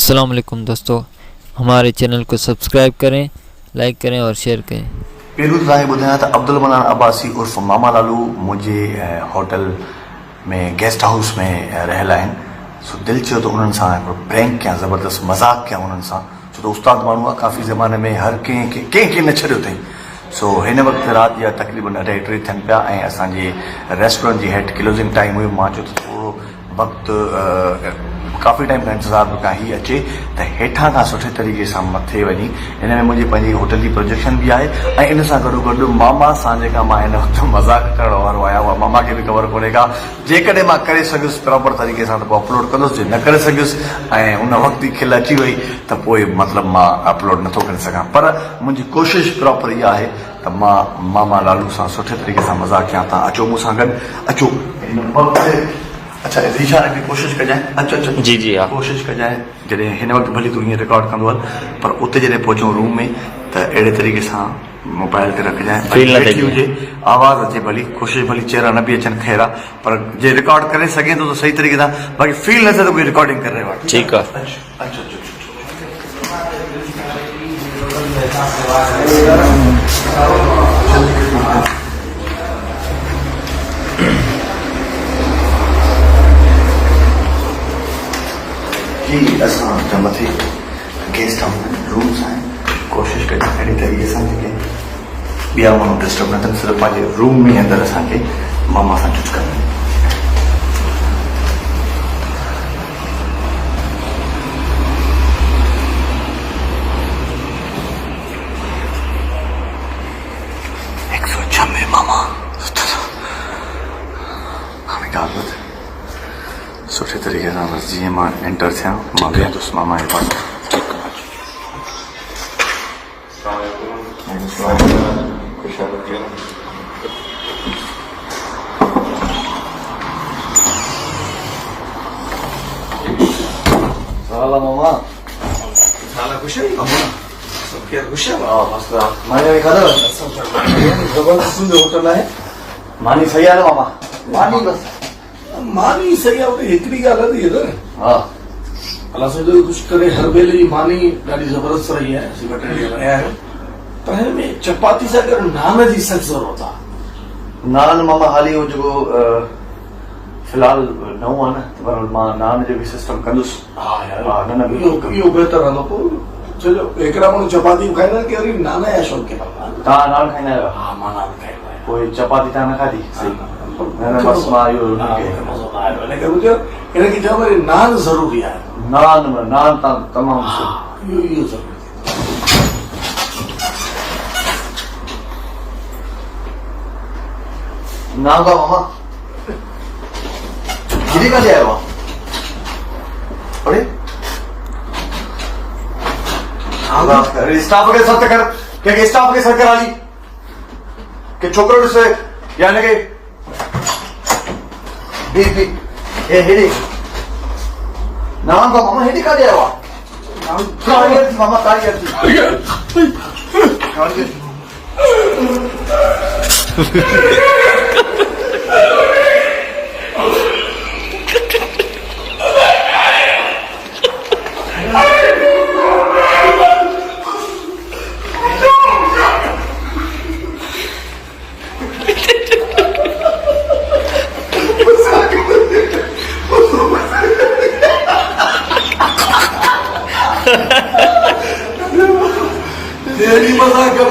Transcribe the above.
अस्सलाम वालेकुम दोस्तों, हमारे चैनल को सब्सक्राइब करें, लाइक करें और शेयर करें। पहिरियों तव्हांखे ॿुधायां त अब्दुल मनान अब्बासी उर्फ मामा लालू मुंहिंजे होटल में गेस्ट हाउस में रहियल आहिनि। सो दिलि चयो त उन्हनि सां हिकिड़ो प्रैंक कयां, ज़बरदस्त मज़ाक़ कयां उन्हनि सां, छो त उस्ताद माण्हू आहे, काफ़ी ज़माने में हर कंहिंखे न छॾियो अथई। सो हिन वक़्तु राति जा तक़रीबन 2:30 थियनि पिया ऐं असांजे रेस्टोरेंट जी हेठि क्लोज़िंग टाइम हुई। मां चयो त थोरो वक़्तु काफ़ी टाइम खां इंतज़ारु पियो कयां हीअ अचे त हेठां खां सुठे तरीक़े सां मथे वञी। हिन में मुंहिंजी पंहिंजी होटल जी प्रोजेक्शन बि आहे ऐं इन सां गॾोगॾु मामा सां जेका मां हिन वक़्तु मज़ाक़ करण वारो आहियां उहा मामा खे बि ख़बर कोन्हे का। जेकॾहिं मां करे सघियुसि प्रॉपर तरीक़े सां त पोइ अपलोड कंदुसि, जे न करे सघियुसि ऐं उन वक़्तु ई खिल अची वई त पोइ मतिलबु मां अपलोड नथो करे सघां। पर मुंहिंजी कोशिशि प्रॉपर इहा आहे त मां मामा लालू सां सुठे तरीक़े सां मज़ाक़ कयां। तव्हां अचो मूंसां गॾु, अचो हिन वक़्तु। अच्छा रीशा की कोशिश कजाएं, अच अच जी जी हाँ, कोशिश कजाएं जॾहिं हिन वक़्तु भली तूं हीअं रिकॉर्ड कंदो हल, पर उते जॾहिं पहुचूं रूम में त अहिड़े तरीक़े सां मोबाइल ते रखजाएं, फील न वेठी हुजे, आवाज़ अचे भली, कोशिशि भली चेहरा न बि अचनि खैर आहे, पर जे रिकॉर्ड करे सघे थो त सही तरीक़े सां, बाक़ी फील न थिए त कोई रिकॉर्डिंग करे वठ। ठीकु आहे। जी असां मथे गेस्ट हाउस में रूम्स आहिनि, कोशिशि कजां अहिड़े तरीक़े सां जेके ॿिया माण्हू डिस्टर्ब न थियनि, सिर्फ़ु पंहिंजे रूम में अंदरि असांखे मामा सां टच कनि। मामा हाणे ॻाल्हि ॿुध, सुठे तरीक़े सां बसि जीअं मां एंटर थियां मां वेहंदुसि मामा जे पास। मामा खुश है जबरदस्त होटल है, मानी सही आहे न मामा? मानी बस मानी सही आहे, हिकिड़ी ॻाल्हि आहे न। हा अलाह सां कुझु करे हर वेले जी मानी ॾाढी ज़बरदस्त रही आहे, असीं ॿ टे ॾींहं रहिया आहियूं, पर हिन में चपाती सां गॾु नान जी सख़्त ज़रूरत आहे। नान मामा हाली हो जेको फ़िलहाल नओं आहे न, पर मां नान जो बि सिस्टम कंदुसि। हा यार, न न इहो बहितर रहंदो। पोइ छो जो हिकिड़ा माण्हू चपाती खाईंदा आहिनि, की वरी नान जा शौक़ीन आहिनि। तव्हां नान खाईंदा आहियो? हा मां नान खाईंदो आहियां। पोइ चपाती तव्हां न खाधी? सही, बसि मां इहो हिनखे चयो वरी नान ज़रूरी आहे। नान तमामु इहो ज़रूरी नाम का मामा गिरी का जाए वहाँ अरे स्टाफ के साथ कर क्या स्टाफ के साथ करा ली कि छोकरों से यानी कि भी ये हेडी नाम का मामा हेडी का जाए वहाँ कारियर थी मामा, कारियर थी मजाक कर